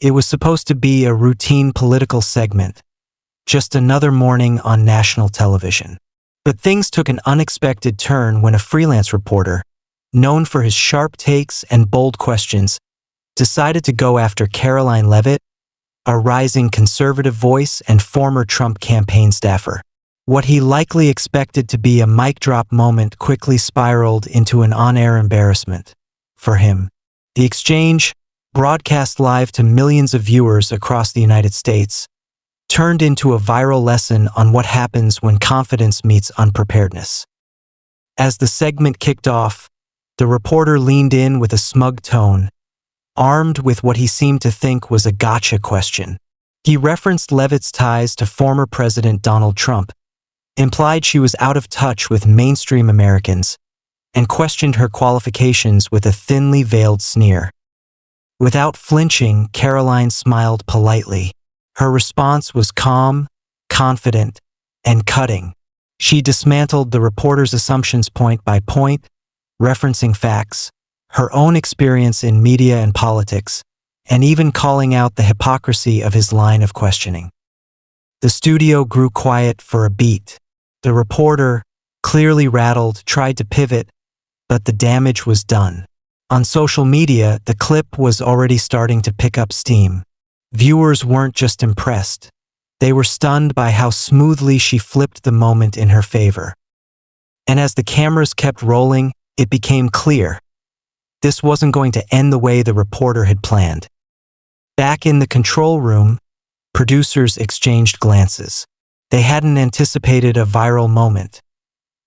It was supposed to be a routine political segment, just another morning on national television. But things took an unexpected turn when a freelance reporter, known for his sharp takes and bold questions, decided to go after Karoline Leavitt, a rising conservative voice and former Trump campaign staffer. What he likely expected to be a mic drop moment quickly spiraled into an on-air embarrassment for him. The exchange, broadcast live to millions of viewers across the United States, turned into a viral lesson on what happens when confidence meets unpreparedness. As the segment kicked off, the reporter leaned in with a smug tone, armed with what he seemed to think was a gotcha question. He referenced Leavitt's ties to former President Donald Trump, implied she was out of touch with mainstream Americans, and questioned her qualifications with a thinly veiled sneer. Without flinching, Karoline smiled politely. Her response was calm, confident, and cutting. She dismantled the reporter's assumptions point by point, referencing facts, her own experience in media and politics, and even calling out the hypocrisy of his line of questioning. The studio grew quiet for a beat. The reporter, clearly rattled, tried to pivot, but the damage was done. On social media, the clip was already starting to pick up steam. Viewers weren't just impressed. They were stunned by how smoothly she flipped the moment in her favor. And as the cameras kept rolling, it became clear. This wasn't going to end the way the reporter had planned. Back in the control room, producers exchanged glances. They hadn't anticipated a viral moment.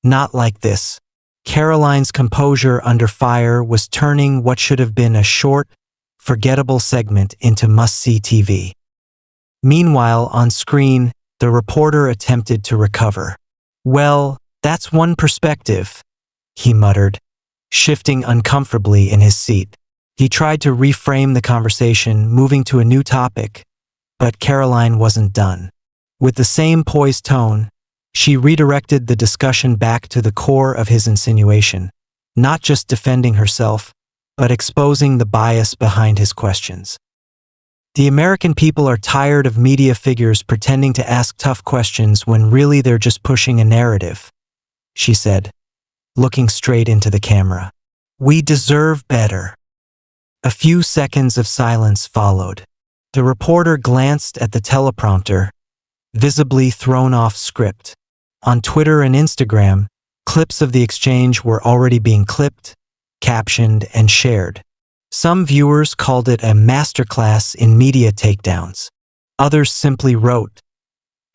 Not like this. Karoline's composure under fire was turning what should have been a short, forgettable segment into must-see TV. Meanwhile, on screen, the reporter attempted to recover. "Well, that's one perspective," he muttered, shifting uncomfortably in his seat. He tried to reframe the conversation, moving to a new topic, but Karoline wasn't done. With the same poised tone, she redirected the discussion back to the core of his insinuation, not just defending herself, but exposing the bias behind his questions. "The American people are tired of media figures pretending to ask tough questions when really they're just pushing a narrative," she said, looking straight into the camera. "We deserve better." A few seconds of silence followed. The reporter glanced at the teleprompter, visibly thrown off script. On Twitter and Instagram, clips of the exchange were already being clipped, captioned, and shared. Some viewers called it a masterclass in media takedowns. Others simply wrote,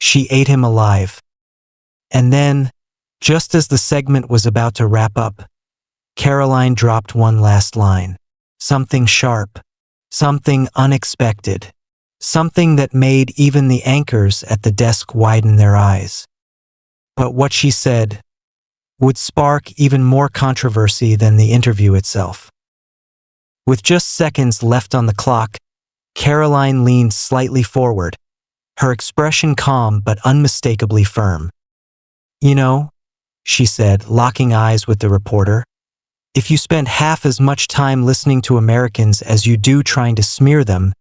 "She ate him alive." And then, just as the segment was about to wrap up, Karoline dropped one last line. Something sharp, something unexpected, something that made even the anchors at the desk widen their eyes. But what she said would spark even more controversy than the interview itself. With just seconds left on the clock, Karoline leaned slightly forward, her expression calm but unmistakably firm. "You know," she said, locking eyes with the reporter, "if you spent half as much time listening to Americans as you do trying to smear them,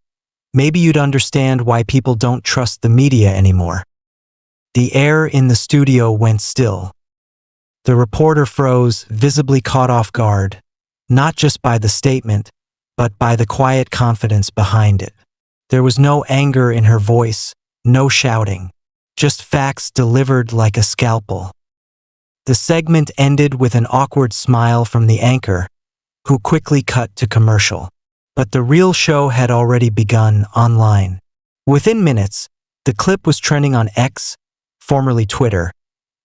maybe you'd understand why people don't trust the media anymore." The air in the studio went still. The reporter froze, visibly caught off guard, not just by the statement, but by the quiet confidence behind it. There was no anger in her voice, no shouting, just facts delivered like a scalpel. The segment ended with an awkward smile from the anchor, who quickly cut to commercial. But the real show had already begun online. Within minutes, the clip was trending on X, formerly Twitter,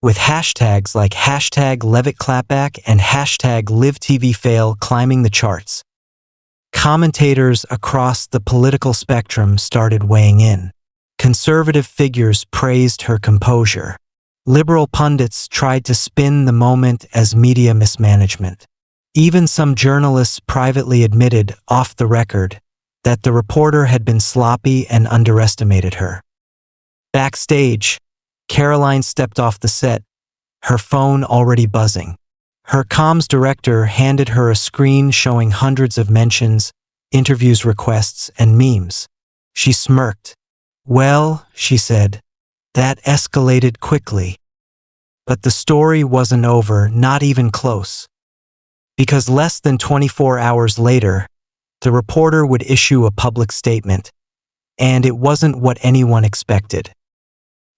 with hashtags like #LeavittClapback and #LiveTVFail climbing the charts. Commentators across the political spectrum started weighing in. Conservative figures praised her composure. Liberal pundits tried to spin the moment as media mismanagement. Even some journalists privately admitted, off the record, that the reporter had been sloppy and underestimated her. Backstage, Karoline stepped off the set, her phone already buzzing. Her comms director handed her a screen showing hundreds of mentions, interviews requests, and memes. She smirked. "Well," she said, "that escalated quickly." But the story wasn't over, not even close. Because less than 24 hours later, the reporter would issue a public statement, and it wasn't what anyone expected.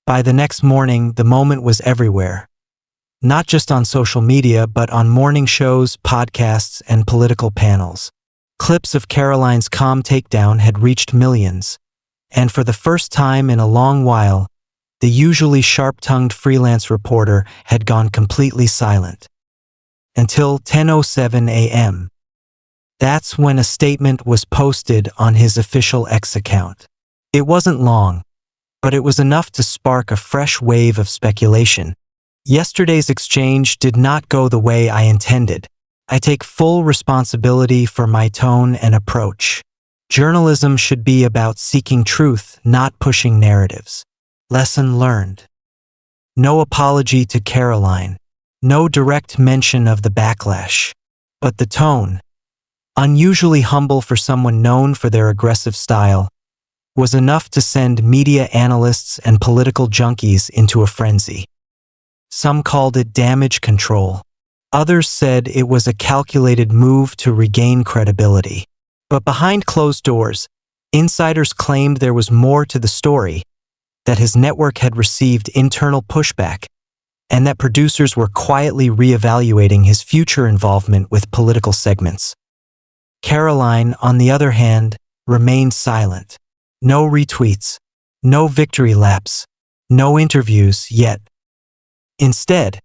By the next morning, the moment was everywhere. Not just on social media, but on morning shows, podcasts, and political panels. Clips of Karoline's calm takedown had reached millions, and for the first time in a long while, the usually sharp-tongued freelance reporter had gone completely silent. Until 10:07 a.m. That's when a statement was posted on his official X account. It wasn't long, but it was enough to spark a fresh wave of speculation. "Yesterday's exchange did not go the way I intended. I take full responsibility for my tone and approach. Journalism should be about seeking truth, not pushing narratives." Lesson learned. No apology to Karoline. No direct mention of the backlash. But the tone, unusually humble for someone known for their aggressive style, was enough to send media analysts and political junkies into a frenzy. Some called it damage control. Others said it was a calculated move to regain credibility. But behind closed doors, insiders claimed there was more to the story, that his network had received internal pushback, and that producers were quietly reevaluating his future involvement with political segments. Karoline, on the other hand, remained silent. No retweets, no victory laps, no interviews yet. Instead,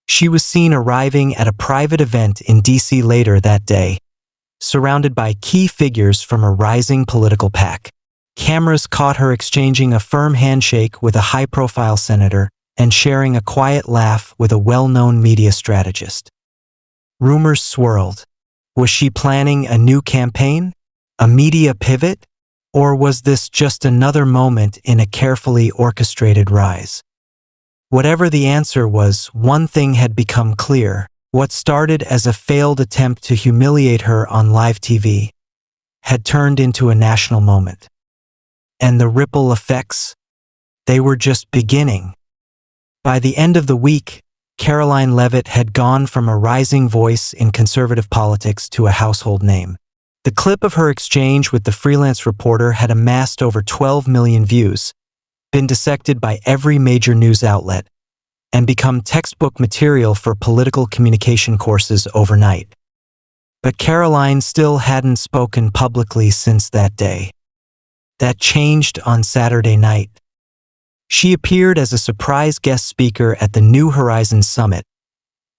she was seen arriving at a private event in D.C. later that day, surrounded by key figures from a rising political pack. Cameras caught her exchanging a firm handshake with a high-profile senator and sharing a quiet laugh with a well-known media strategist. Rumors swirled. Was she planning a new campaign? A media pivot? Or was this just another moment in a carefully orchestrated rise? Whatever the answer was, one thing had become clear. What started as a failed attempt to humiliate her on live TV had turned into a national moment. And the ripple effects? They were just beginning. By the end of the week, Karoline Leavitt had gone from a rising voice in conservative politics to a household name. The clip of her exchange with the freelance reporter had amassed over 12 million views, been dissected by every major news outlet, and become textbook material for political communication courses overnight. But Karoline still hadn't spoken publicly since that day. That changed on Saturday night. She appeared as a surprise guest speaker at the New Horizons Summit,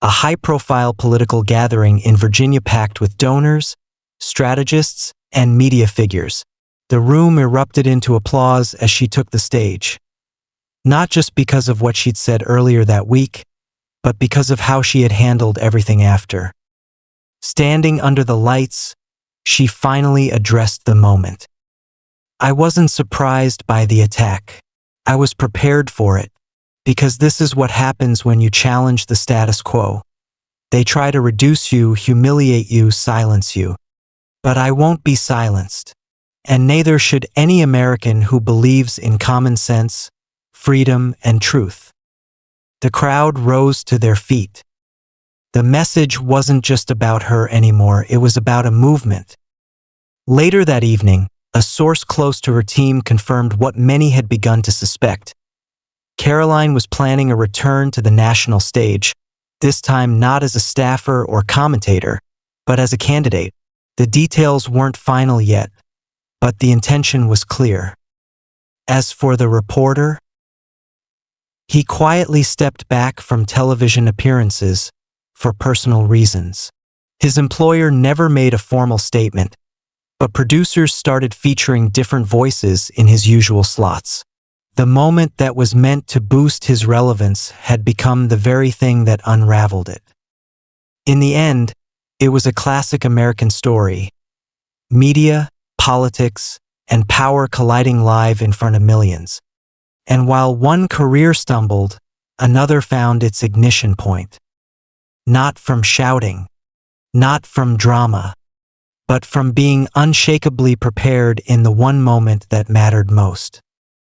a high-profile political gathering in Virginia packed with donors, strategists, and media figures. The room erupted into applause as she took the stage. Not just because of what she'd said earlier that week, but because of how she had handled everything after. Standing under the lights, she finally addressed the moment. "I wasn't surprised by the attack. I was prepared for it, because this is what happens when you challenge the status quo. They try to reduce you, humiliate you, silence you. But I won't be silenced. And neither should any American who believes in common sense, freedom, and truth." The crowd rose to their feet. The message wasn't just about her anymore, it was about a movement. Later that evening, a source close to her team confirmed what many had begun to suspect. Karoline was planning a return to the national stage, this time not as a staffer or commentator, but as a candidate. The details weren't final yet, but the intention was clear. As for the reporter, he quietly stepped back from television appearances for personal reasons. His employer never made a formal statement, but producers started featuring different voices in his usual slots. The moment that was meant to boost his relevance had become the very thing that unraveled it. In the end, it was a classic American story. Media, politics, and power colliding live in front of millions. And while one career stumbled, another found its ignition point. Not from shouting, not from drama, but from being unshakably prepared in the one moment that mattered most.